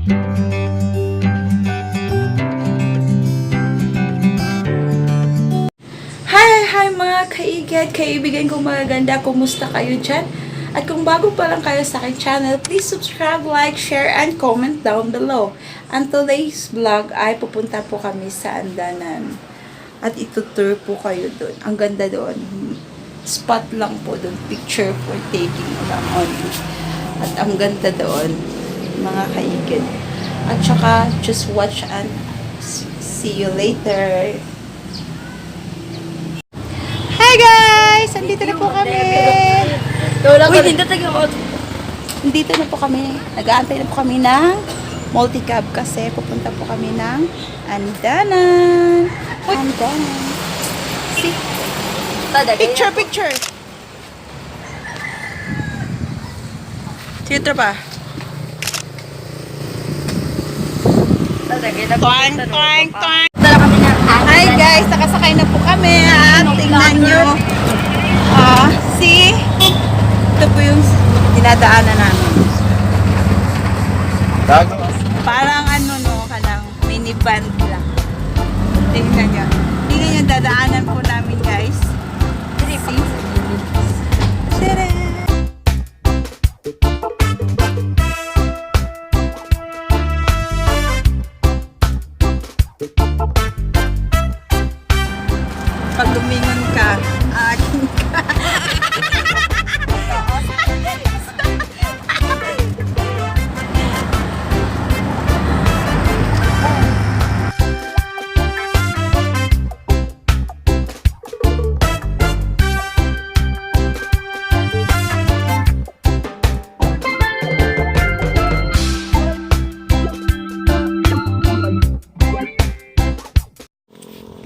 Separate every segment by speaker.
Speaker 1: Hi mga kaibigan kong magaganda, kumusta kayo dyan? At kung bago pa lang kayo sa aking channel, please subscribe, like, share, and comment down below. And today's vlog ay pupunta po kami sa Andanan. At itutour po kayo doon. Ang ganda doon. Spot lang po doon. Picture for taking lang only. At ang ganda doon, mga kaibigan. At saka, just watch and see you later. Hi guys! Andito na po kami. Uy, dito na po kami. Nag-aantay na po kami ng multi-cab kasi pupunta po kami ng Andanan. Andanan. See? Picture, picture. Tito pa. Toing, toing, toing. Hi guys, nakasakay na po kami. Tingnan nyo. See? Ito po yung dinadaanan namin. Parang ano no, kanang minivan lang. Tingnan nyo. Tingnan nyo, dadaanan po namin guys. See? Tada! Pag lumingon ka, akin ka.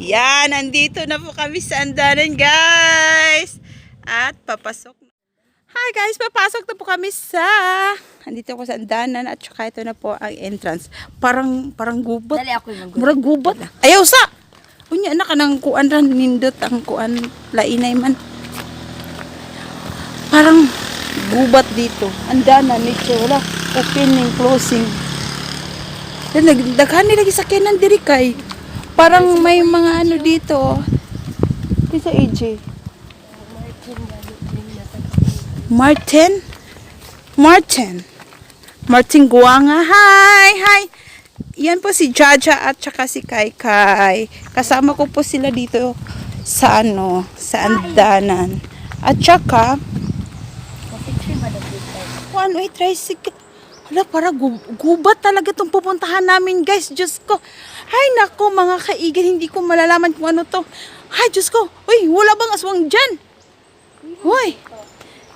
Speaker 1: Yan, nandito na po kami sa Andanan, guys. At papasok. Hi guys, papasok na po kami sa... Andito ako sa Andanan at saka ito na po ang entrance. Parang gubat.
Speaker 2: Dali ako yung
Speaker 1: murag gubat. Ayaw sa! Unya na ka ng kuan ran, nindot ang kuan, lainay man. Parang gubat dito. Andanan, nature, wala. Opening, closing. Daghan nila gisakyanan diri kay. Parang may mga ano dito. Ito sa AJ. Martin? Martin Guanga. Hi! Yan po si Jaja at saka si Kai. Kasama ko po sila dito sa sa Andanan. At saka tricycle. Wala, para gubat talaga itong pupuntahan namin guys. Diyos ko. Ay nako mga kaigan, hindi ko malalaman kung ano to. Ay Diyos ko. Uy, wala bang aswang dyan? Uy.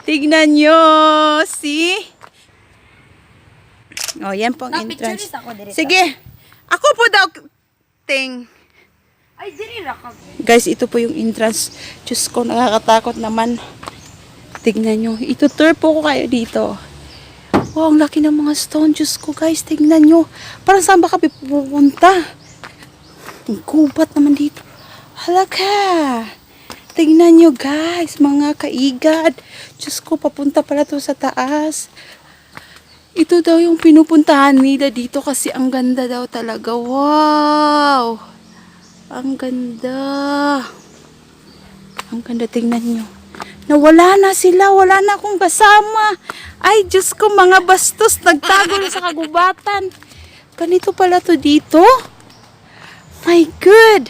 Speaker 1: Tignan nyo. See? Oh, yan po ang entrance. Sige. Ako po daw. Ting.
Speaker 2: Ay, diri ra ka.
Speaker 1: Guys, ito po yung entrance. Diyos ko, nakakatakot naman. Tignan nyo. Itutour po ko kayo dito. Wow, ang laki ng mga stone. Diyos ko guys, tignan nyo. Parang saan ba kami pupunta? Ang gubat naman dito. Halaka. Tignan nyo guys, mga kaigad. Diyos ko, papunta pala to sa taas. Ito daw yung pinupuntahan nila dito kasi ang ganda daw talaga. Wow. Ang ganda. Ang ganda, tignan nyo. Nawala na sila, wala na akong kasama. Ay, Diyos ko, mga bastos, nagtago na sa kagubatan. Ganito pala to dito. My God.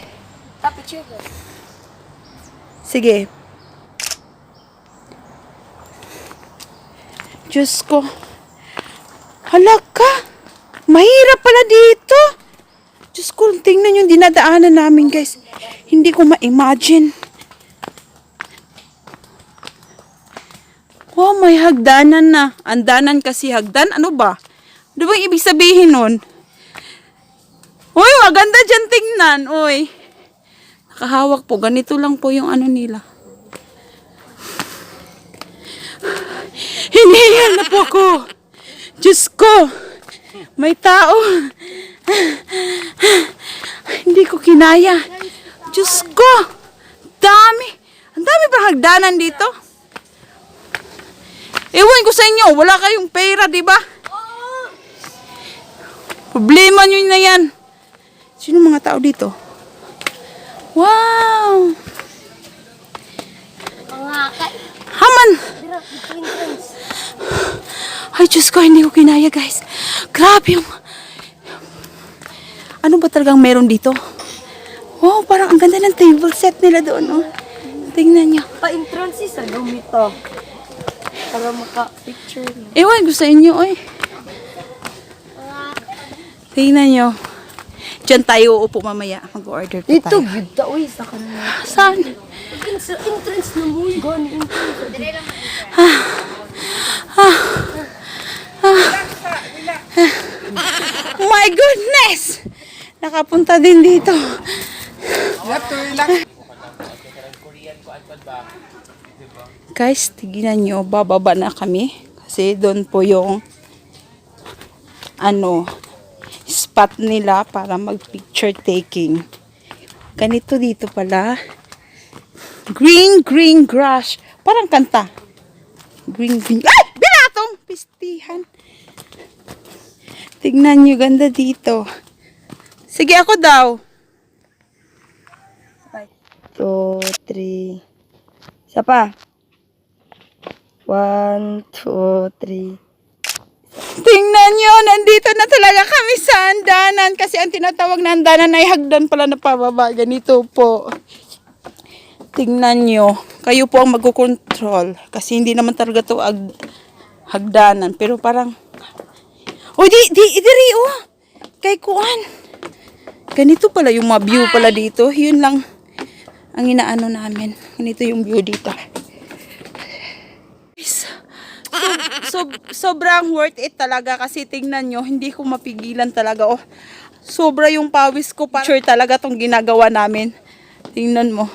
Speaker 1: Sige. Diyos ko. Halaka. Mahirap pala dito. Diyos ko, tingnan yung dinadaanan namin, guys. Hindi ko ma-imagine. Oh, may hagdanan na. Andanan kasi hagdan. Ano ba? Ano bang ibig sabihin nun? Uy, maganda dyan tingnan. Uy. Nakahawak po. Ganito lang po yung ano nila. Hinihingal na po ako. Diyos ko. May tao. Hindi ko kinaya. Diyos ko. Dami. Ang dami pa hagdanan dito. Ewan ko sa inyo, wala kayong pera, di ba? Problema nyo na yan. Sino mga tao dito? Wow! Haman! Ay, Diyos ko, hindi ko kinaya, guys. Grabe yung... Ano ba talagang meron dito? Wow, parang ang ganda ng table set nila doon, oh. Tingnan nyo.
Speaker 2: Pa-entrance sa gumito. Para maka-picture niyo.
Speaker 1: Ewan, gusto inyo, oy. Tingnan nyo. Diyan tayo uupo mamaya. Mag-order pa
Speaker 2: Dito,
Speaker 1: tayo.
Speaker 2: gita. Uy, sa kanila.
Speaker 1: Saan?
Speaker 2: Entrance na mo. Gani entrance.
Speaker 1: My goodness! Nakapunta din dito. Guys, tignan nyo. Bababa na kami. Kasi doon po yung spot nila para mag-picture taking. Ganito dito pala. Green, green grass. Parang kanta. Green, green. Ay! Binatong! Pistihan. Tignan nyo, ganda dito. Sige, ako daw. 2, 3. Isa pa. 1, 2, 3. Tingnan nyo, nandito na talaga kami sa Andanan. Kasi ang tinatawag na Andanan ay hagdan pala na pababa. Ganito po. Tingnan nyo. Kayo po ang magkukontrol. Kasi hindi naman talaga to hagdanan. Pero parang... Oh, diri, oh. Kay Kuan. Ganito pala yung mga view pala dito. Yun lang ang inaano namin. Ganito yung view dito. Sobrang worth it talaga kasi tingnan nyo, hindi ko mapigilan talaga. Oh, sobra yung pawis ko. Sure talaga tong ginagawa namin. Tingnan mo.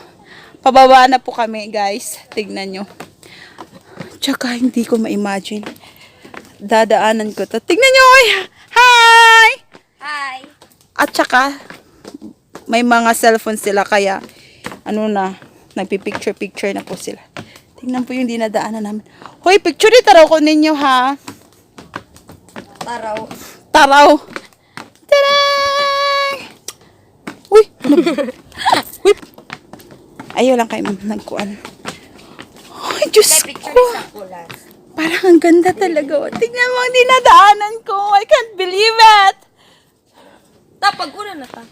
Speaker 1: Pababa na po kami, guys. Tingnan nyo. Tsaka hindi ko ma-imagine. Dadaanan ko to. Tingnan nyo, oy! Hi!
Speaker 2: Hi!
Speaker 1: At tsaka, may mga cellphone sila kaya, nagpipicture-picture na po sila. Tingnan po yung dinadaanan namin. Hoy, picture dito raw ko ninyo, ha?
Speaker 2: Taraw.
Speaker 1: Taraw! Tarang! Uy! Uy! Ayaw lang kayo nagkuan. Ay, Diyos
Speaker 2: Picture
Speaker 1: ko!
Speaker 2: sa kulas.
Speaker 1: Parang ang ganda talaga. Oh. Tingnan mo ang dinadaanan ko. I can't believe it!
Speaker 2: Tapag una na ta.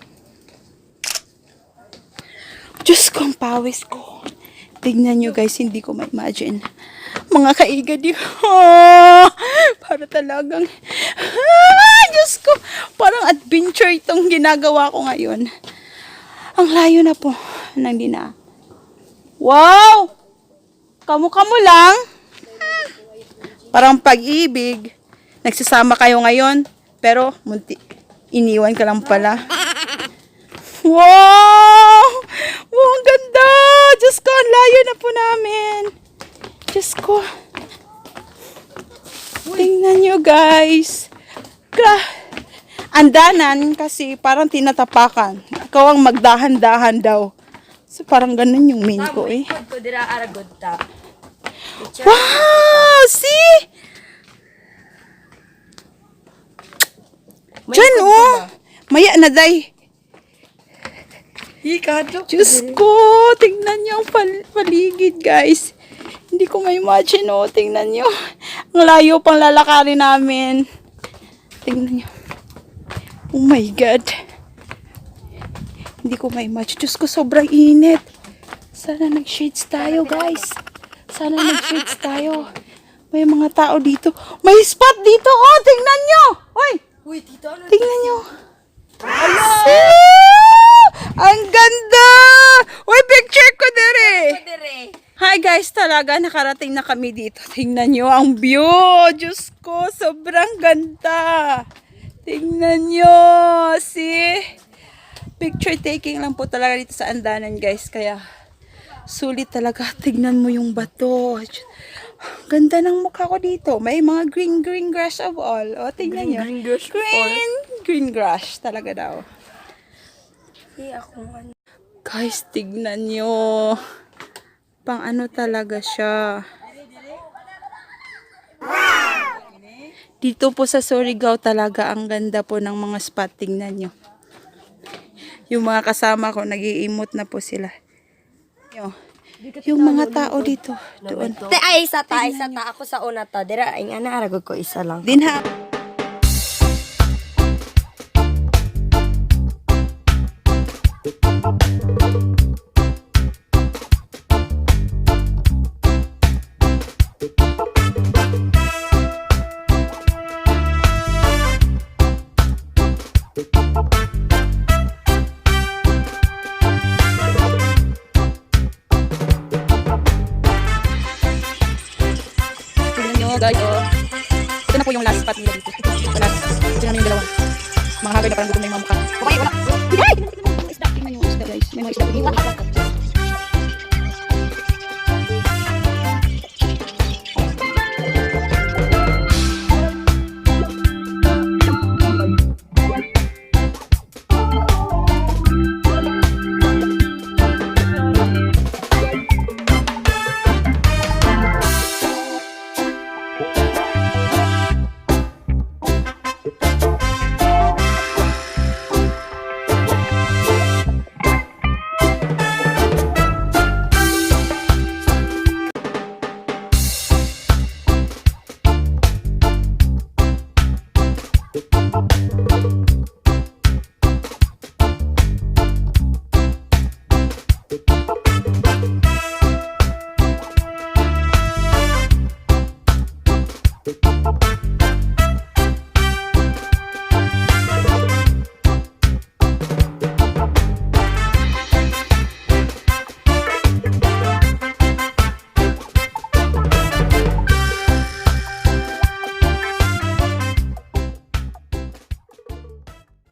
Speaker 1: Diyos ko, ang pawis ko. Tingnan nyo guys, hindi ko ma-imagine. Mga kaigad yun. Para talagang... Diyos ko, parang adventure itong ginagawa ko ngayon. Ang layo na po. Nang dina. Wow! Kamu-kamu lang. Parang pag-ibig. Nagsasama kayo ngayon. Pero, iniwan ka lang pala. Wow! Wow, ang ganda! Diyos ko, ang layo na po namin. Diyos ko. Tingnan nyo, guys. Andanan kasi parang tinatapakan. Ikaw ang magdahan-dahan daw. So, parang ganun yung main ko eh.
Speaker 2: Ikot ko dira aragod ta.
Speaker 1: Wow! See? Diyan, oh. Maya na, day. Diyos ko, tingnan niyo ang paligid, guys. Hindi ko ma-imagine, oh. Tingnan niyo. Ang layo pang lalakarin namin. Tingnan niyo. Oh my God. Hindi ko ma-imagine. Diyos ko, sobrang init. Sana nag-shades tayo, guys. Sana nag-shades tayo. May mga tao dito. May spot dito, oh. Tingnan niyo. Uy.
Speaker 2: Uy, tito, ano?
Speaker 1: Tingnan niyo. Ang ganda! Uy, picture ko dire. Hi guys, talaga nakarating na kami dito. Tingnan nyo ang view. Diyos ko, sobrang ganda. Tingnan nyo. See? Picture taking lang po talaga dito sa Andanan guys. Kaya sulit talaga. Tingnan mo yung bato. Ganda ng mukha ko dito. May mga green grass of all. O, tingnan nyo. Green grass talaga daw. Guys, tignan nyo. Pang ano talaga siya. Dito po sa Surigao talaga ang ganda po ng mga spot. Tingnan nyo. Yung mga kasama ko, nag-iimot na po sila. Yung mga tao dito. Doon.
Speaker 2: Ay, isa ta. Ako sa una ta. Dira, ay nga naaragod ko isa lang.
Speaker 1: Dinha. Tingnan nyo guys, oh. Ito na po yung last spot nila dito. Last. Tingnan nyo yung dalawa. Mga hagay na parang gutom na yung mga mukha. Okay, wala. Tingnan nyo yung isda guys. May mga isda dito.